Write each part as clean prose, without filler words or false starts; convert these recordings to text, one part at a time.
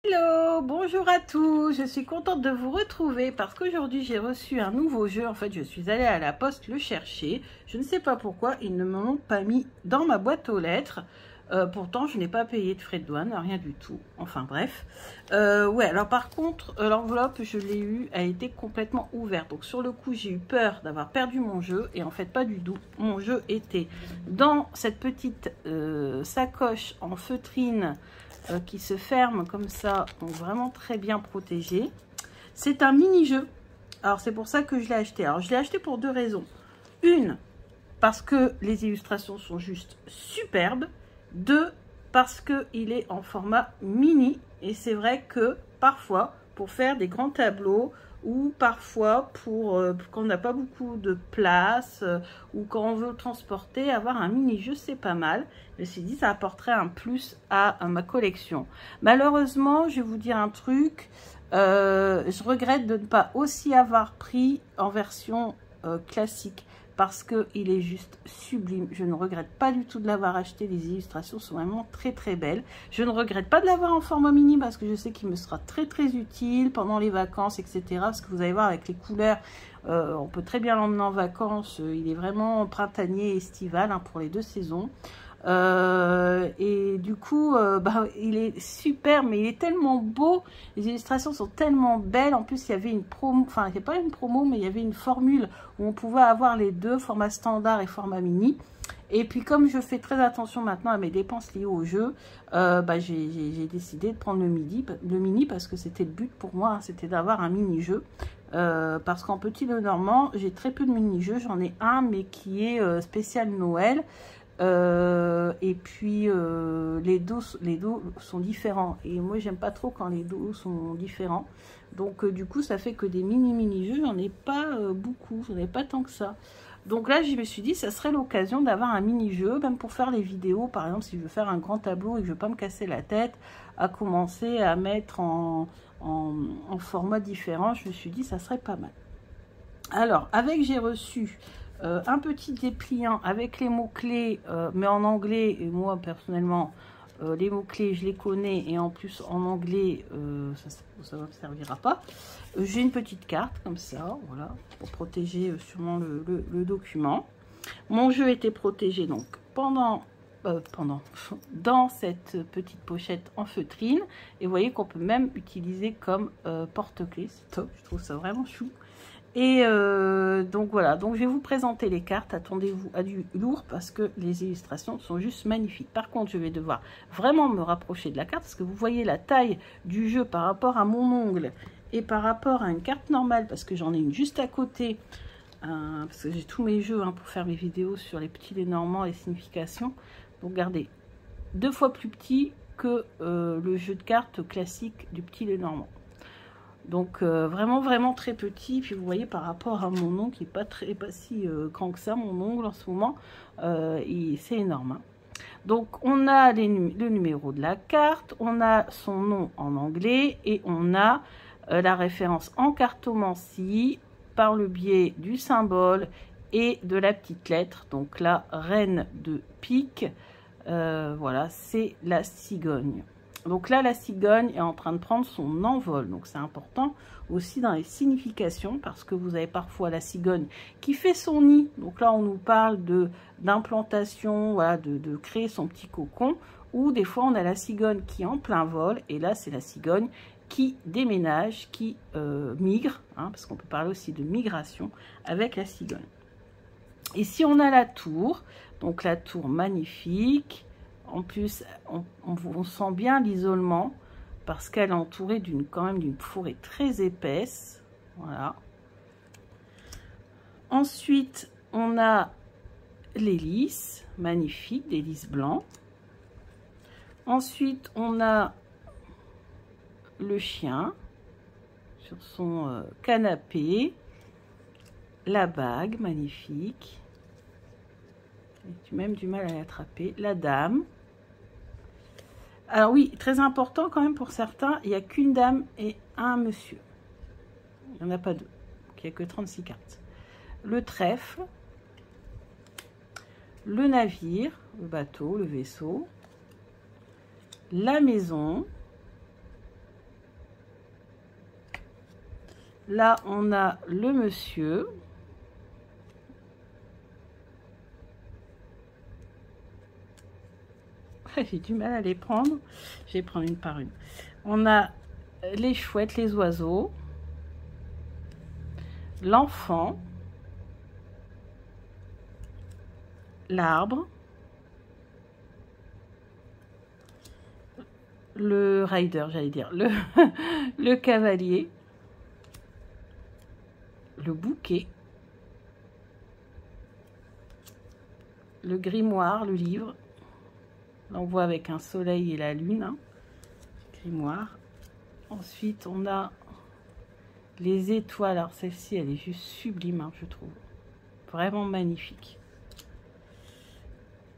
Hello, bonjour à tous, je suis contente de vous retrouver parce qu'aujourd'hui j'ai reçu un nouveau jeu. En fait, je suis allée à la poste le chercher. Je ne sais pas pourquoi, ils ne me l'ont pas mis dans ma boîte aux lettres. Pourtant, je n'ai pas payé de frais de douane, rien du tout. Enfin bref. Ouais, alors par contre, l'enveloppe, je l'ai eue, elle était complètement ouverte. Donc sur le coup, j'ai eu peur d'avoir perdu mon jeu. Et en fait, pas du tout. Mon jeu était dans cette petite sacoche en feutrine qui se ferme comme ça, donc vraiment très bien protégé. C'est un mini-jeu. Alors c'est pour ça que je l'ai acheté. Alors je l'ai acheté pour deux raisons. Une, parce que les illustrations sont juste superbes. Deux, parce qu'il est en format mini. Et c'est vrai que parfois, pour faire des grands tableaux, ou parfois pour quand on n'a pas beaucoup de place, ou quand on veut le transporter, avoir un mini-jeu, c'est pas mal. Je me suis dit, ça apporterait un plus à ma collection. Malheureusement, je vais vous dire un truc, je regrette de ne pas aussi avoir pris en version classique, parce qu'il est juste sublime. Je ne regrette pas du tout de l'avoir acheté. Les illustrations sont vraiment très très belles. Je ne regrette pas de l'avoir en format mini parce que je sais qu'il me sera très très utile pendant les vacances, etc. Parce que vous allez voir avec les couleurs, on peut très bien l'emmener en vacances. Il est vraiment printanier et estival pour les deux saisons. Et du coup, il est super, mais il est tellement beau. Les illustrations sont tellement belles. En plus, il y avait une promo, enfin, il n'y a pas une promo, mais il y avait une formule où on pouvait avoir les deux, format standard et format mini. Et puis, comme je fais très attention maintenant à mes dépenses liées au jeu, j'ai décidé de prendre le mini parce que c'était le but pour moi, c'était d'avoir un mini-jeu. Parce qu'en Petit Lenormand, j'ai très peu de mini-jeux. J'en ai un, mais qui est spécial Noël. Et puis les dos sont différents et moi j'aime pas trop quand les dos sont différents, donc du coup ça fait que des mini jeux j'en ai pas beaucoup, j'en ai pas tant que ça. Donc là je me suis dit ça serait l'occasion d'avoir un mini jeu, même pour faire les vidéos, par exemple si je veux faire un grand tableau et que je veux pas me casser la tête à commencer à mettre en format différent. Je me suis dit ça serait pas mal. Alors avec, j'ai reçu un petit dépliant avec les mots-clés, mais en anglais. Et moi, personnellement, les mots-clés, je les connais. Et en plus, en anglais, ça ne me servira pas. J'ai une petite carte comme ça, voilà, pour protéger sûrement le document. Mon jeu était protégé donc dans cette petite pochette en feutrine. Et vous voyez qu'on peut même utiliser comme porte-clés. C'est top, je trouve ça vraiment chou. Et donc voilà, donc je vais vous présenter les cartes. Attendez-vous à du lourd parce que les illustrations sont juste magnifiques. Par contre, je vais devoir vraiment me rapprocher de la carte parce que vous voyez la taille du jeu par rapport à mon ongle et par rapport à une carte normale, parce que j'en ai une juste à côté, parce que j'ai tous mes jeux pour faire mes vidéos sur les Petits Lenormand et significations. Donc regardez, 2 fois plus petit que le jeu de cartes classique du Petit Lenormand. Donc vraiment très petit. Puis vous voyez par rapport à mon ongle qui est pas si grand que ça, mon ongle en ce moment, c'est énorme. Donc on a le numéro de la carte, on a son nom en anglais et on a la référence en cartomancie par le biais du symbole et de la petite lettre. Donc la reine de pique, voilà, c'est la cigogne. Donc là, la cigogne est en train de prendre son envol. Donc c'est important aussi dans les significations, parce que vous avez parfois la cigogne qui fait son nid. Donc là, on nous parle d'implantation, voilà, de créer son petit cocon. Ou des fois, on a la cigogne qui est en plein vol. Et là, c'est la cigogne qui déménage, qui migre, parce qu'on peut parler aussi de migration avec la cigogne. Et si on a la tour, donc la tour magnifique. En plus, on sent bien l'isolement parce qu'elle est entourée quand même d'une forêt très épaisse. Voilà. Ensuite, on a les lys, magnifiques, des lys blancs. Ensuite, on a le chien sur son canapé. La bague, magnifique. J'ai même du mal à l'attraper. La dame. Alors oui, très important quand même pour certains, il n'y a qu'une dame et un monsieur. Il n'y en a pas deux. Donc, il n'y a que 36 cartes. Le trèfle, le navire, le bateau, le vaisseau, la maison, Là, on a le monsieur. J'ai du mal à les prendre. Je vais prendre une par une. On a les chouettes, les oiseaux. L'enfant. L'arbre. Le rider, j'allais dire. Le cavalier. Le bouquet. Le grimoire, le livre. Là, on voit avec un soleil et la lune. Hein. Grimoire. Ensuite, on a les étoiles. Alors, celle-ci, elle est juste sublime, hein, je trouve. Vraiment magnifique.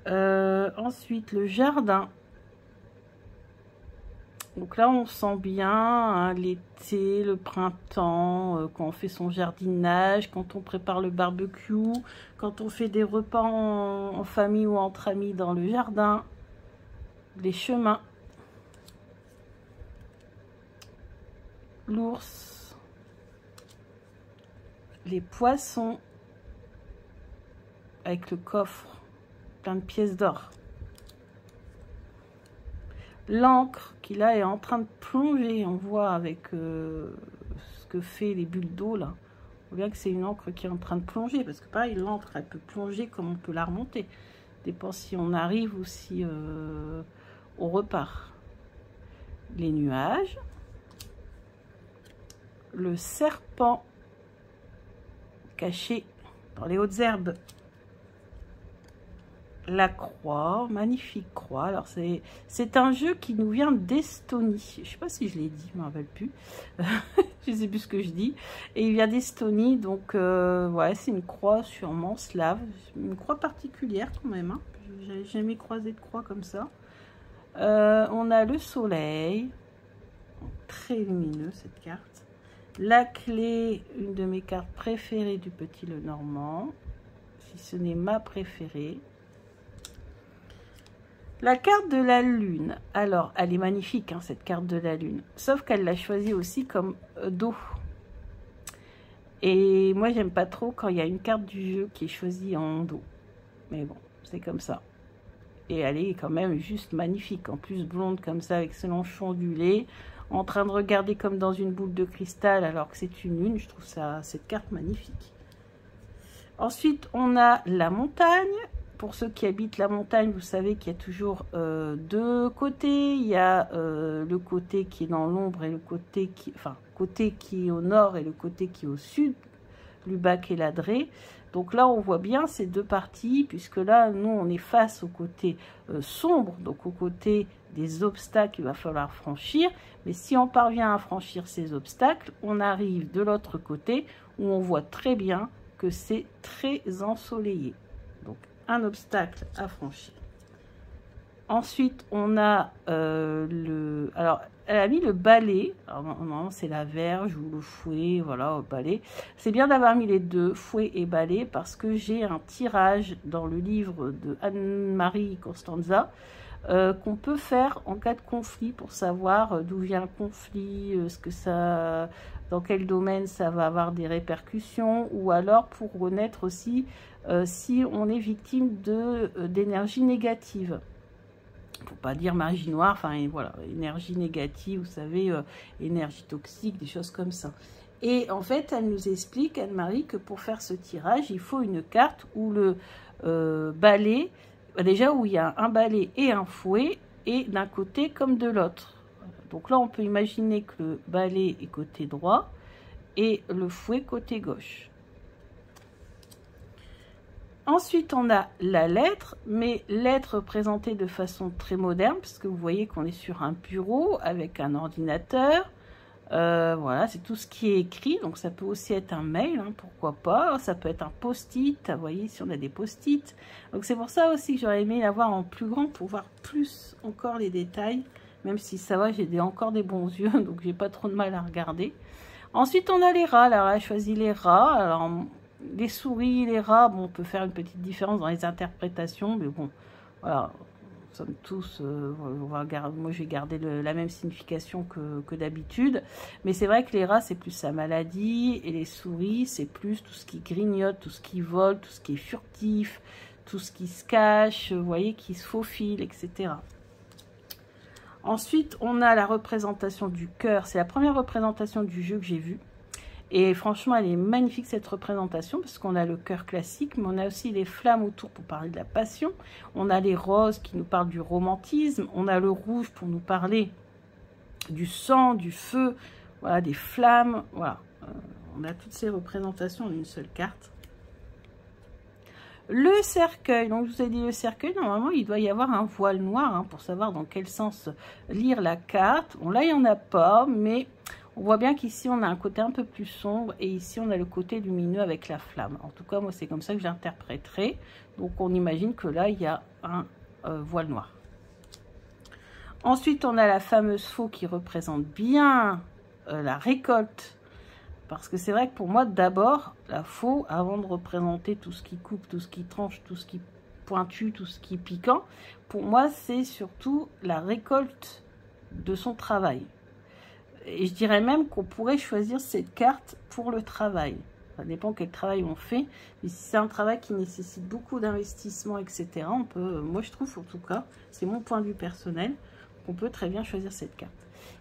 Ensuite, le jardin. Donc là, on sent bien hein, l'été, le printemps, quand on fait son jardinage, quand on prépare le barbecue, quand on fait des repas en famille ou entre amis dans le jardin, les chemins, l'ours, les poissons, avec le coffre, plein de pièces d'or. L'encre qui là est en train de plonger, on voit avec ce que fait les bulles d'eau là. On voit bien que c'est une encre qui est en train de plonger parce que pareil, l'encre elle peut plonger comme on peut la remonter. Dépend si on arrive ou si on repart. Les nuages. Le serpent caché dans les hautes herbes. La croix, magnifique croix. Alors c'est un jeu qui nous vient d'Estonie. Je ne sais pas si je l'ai dit, je ne me rappelle plus. Je ne sais plus ce que je dis. Et il vient d'Estonie, donc ouais, c'est une croix sûrement slave. Une croix particulière quand même. Hein. Je n'avais jamais croisé de croix comme ça. On a le soleil. Très lumineux cette carte. La clé, une de mes cartes préférées du Petit Lenormand. Si ce n'est ma préférée. La carte de la lune, alors elle est magnifique hein, cette carte de la lune, sauf qu'elle l'a choisie aussi comme dos. Et moi j'aime pas trop quand il y a une carte du jeu qui est choisie en dos. Mais bon, c'est comme ça. Et elle est quand même juste magnifique, en plus blonde comme ça avec ses longs cheveux ondulés, en train de regarder comme dans une boule de cristal alors que c'est une lune, je trouve cette carte magnifique. Ensuite on a la montagne. Pour ceux qui habitent la montagne, vous savez qu'il y a toujours deux côtés. Il y a le côté qui est dans l'ombre et le côté qui, côté qui est au nord et le côté qui est au sud, Lubac et Ladré. Donc là, on voit bien ces deux parties, puisque là, nous, on est face au côté sombre, donc au côté des obstacles qu'il va falloir franchir. Mais si on parvient à franchir ces obstacles, on arrive de l'autre côté où on voit très bien que c'est très ensoleillé. Donc, un obstacle à franchir. Ensuite, on a alors, elle a mis le balai. Alors, normalement, c'est la verge ou le fouet, voilà, au balai. C'est bien d'avoir mis les deux, fouet et balai, parce que j'ai un tirage dans le livre de Anne-Marie Costanza qu'on peut faire en cas de conflit pour savoir d'où vient le conflit, ce que ça, dans quel domaine ça va avoir des répercussions, ou alors pour connaître aussi si on est victime d'énergie négative. Faut pas dire magie noire, enfin voilà, énergie négative, vous savez, énergie toxique, des choses comme ça. Et en fait, elle nous explique, Anne-Marie, que pour faire ce tirage, il faut une carte où le balai, déjà où il y a un balai et un fouet, et d'un côté comme de l'autre. Donc là, on peut imaginer que le balai est côté droit et le fouet côté gauche. Ensuite, on a la lettre, mais lettre présentée de façon très moderne, puisque vous voyez qu'on est sur un bureau avec un ordinateur. Voilà, c'est tout ce qui est écrit, donc ça peut aussi être un mail, hein, pourquoi pas. Ça peut être un post-it, vous voyez, si on a des post-it. Donc c'est pour ça aussi que j'aurais aimé l'avoir en plus grand pour voir plus encore les détails, même si ça va, j'ai encore des bons yeux, donc j'ai pas trop de mal à regarder. Ensuite, on a les rats. Alors, elle a choisi les rats. Alors, les souris, les rats, bon, on peut faire une petite différence dans les interprétations, mais bon, voilà, sommes tous, moi je vais garder la même signification que d'habitude, mais c'est vrai que les rats c'est plus la maladie, et les souris c'est plus tout ce qui grignote, tout ce qui vole, tout ce qui est furtif, tout ce qui se cache, vous voyez, qui se faufile, etc. Ensuite, on a la représentation du cœur. C'est la première représentation du jeu que j'ai vue. Et franchement, elle est magnifique cette représentation parce qu'on a le cœur classique, mais on a aussi les flammes autour pour parler de la passion. On a les roses qui nous parlent du romantisme. On a le rouge pour nous parler du sang, du feu, voilà, des flammes. Voilà, on a toutes ces représentations en une seule carte. Le cercueil, donc je vous ai dit le cercueil, normalement il doit y avoir un voile noir hein, pour savoir dans quel sens lire la carte. Bon là il n'y en a pas, mais on voit bien qu'ici on a un côté un peu plus sombre et ici on a le côté lumineux avec la flamme. En tout cas moi c'est comme ça que j'interpréterai. Donc on imagine que là il y a un voile noir. Ensuite on a la fameuse faux qui représente bien la récolte. Parce que c'est vrai que pour moi, d'abord, la faux, avant de représenter tout ce qui coupe, tout ce qui tranche, tout ce qui pointu, tout ce qui est piquant, pour moi, c'est surtout la récolte de son travail. Et je dirais même qu'on pourrait choisir cette carte pour le travail. Ça dépend quel travail on fait. Mais si c'est un travail qui nécessite beaucoup d'investissement, etc., on peut, moi je trouve en tout cas, c'est mon point de vue personnel, qu'on peut très bien choisir cette carte.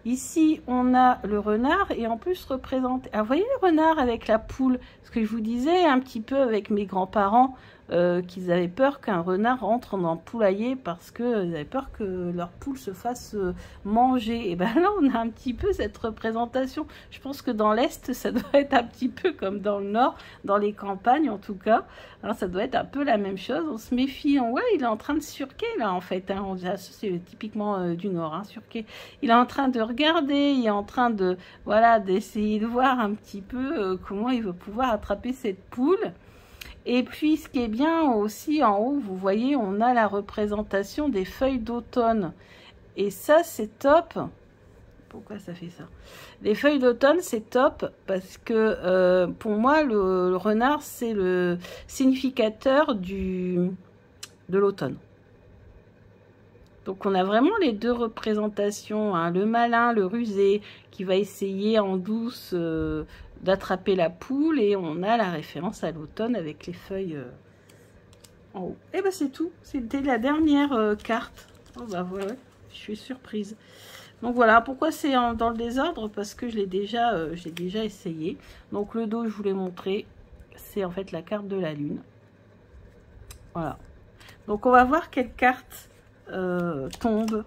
Ici, on a le renard et en plus représenté... Ah, vous voyez le renard avec la poule? Ce que je vous disais un petit peu avec mes grands-parents, qu'ils avaient peur qu'un renard rentre dans le poulailler parce qu'ils avaient peur que leur poule se fasse manger. Et bien là, on a un petit peu cette représentation. Je pense que dans l'Est, ça doit être un petit peu comme dans le Nord, dans les campagnes en tout cas. Hein, ça doit être un peu la même chose. On se méfie. Ouais, il est en train de surquer là en fait. Hein. C'est typiquement du Nord, hein, surquer. Il est en train de regarder, il est en train de, voilà, d'essayer de voir un petit peu comment il va pouvoir attraper cette poule. Et puis, ce qui est bien aussi, en haut, vous voyez, on a la représentation des feuilles d'automne. Et ça, c'est top. Pourquoi ça fait ça? Les feuilles d'automne, c'est top parce que pour moi, le renard, c'est le significateur de l'automne. Donc, on a vraiment les deux représentations. Hein, le malin, le rusé, qui va essayer en douce... d'attraper la poule, et on a la référence à l'automne avec les feuilles en haut. Et ben c'est tout, c'était la dernière carte. Oh bah voilà, je suis surprise. Donc voilà, pourquoi c'est dans le désordre? Parce que je l'ai déjà essayé. Donc le dos, je vous l'ai montré, c'est en fait la carte de la lune. Voilà. Donc on va voir quelle carte tombe.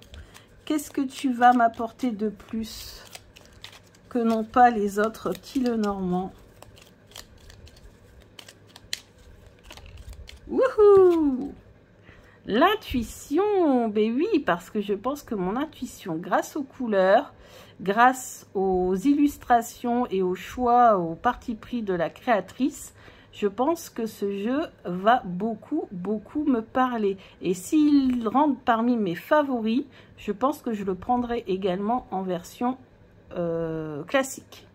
Qu'est-ce que tu vas m'apporter de plus que non pas les autres petits Lenormand? Wouhou! L'intuition, ben oui, parce que je pense que mon intuition, grâce aux couleurs, grâce aux illustrations et au choix, au parti pris de la créatrice, je pense que ce jeu va beaucoup me parler. Et s'il rentre parmi mes favoris, je pense que je le prendrai également en version classique.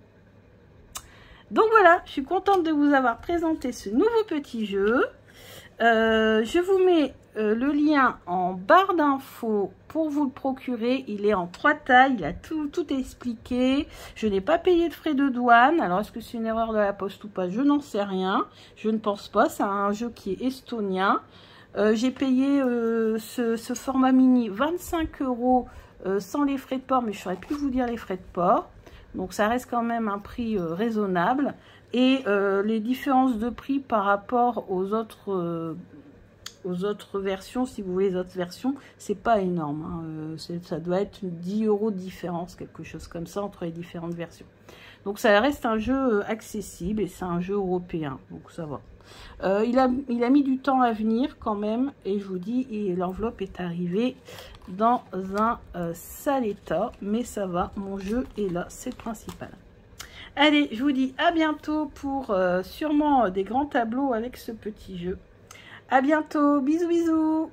Donc voilà, je suis contente de vous avoir présenté ce nouveau petit jeu. Je vous mets le lien en barre d'infos pour vous le procurer. Il est en 3 tailles, il a tout expliqué. Je n'ai pas payé de frais de douane. Alors est-ce que c'est une erreur de la poste ou pas? Je n'en sais rien. Je ne pense pas. C'est un jeu qui est estonien. J'ai payé ce format mini 25 € sans les frais de port, mais je ne saurais plus vous dire les frais de port. Donc ça reste quand même un prix raisonnable. Et les différences de prix par rapport aux autres versions, si vous voulez les autres versions, c'est pas énorme. Hein. Ça doit être 10 € de différence, quelque chose comme ça, entre les différentes versions. Donc ça reste un jeu accessible et c'est un jeu européen, donc ça va. Il a mis du temps à venir quand même, et je vous dis, l'enveloppe est arrivée dans un sale état, mais ça va, mon jeu est là, c'est le principal. Allez, je vous dis à bientôt pour sûrement des grands tableaux avec ce petit jeu. À bientôt, bisous bisous.